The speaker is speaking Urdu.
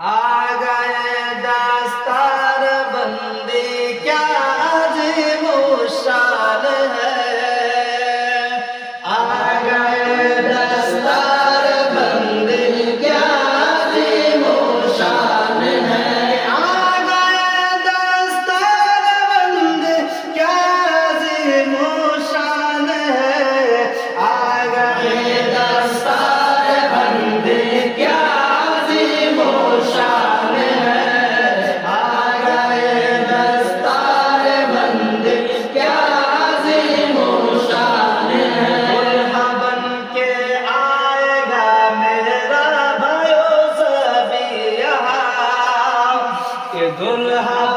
آ گئے دستار بندی کیا عظیم و شان ہے، آ گئے دستار بندی کیا عظیم و شان ہے، آ گئے دستار بندی کیا عظیم و شان ہے، آ گئے دستار بندی کیا شان ہے، آ گئے دستار بند کیا عظیم و شان ہے، دلہا بن کے آئے گا میرا بھائیو سبھی یہاں کہ دلہا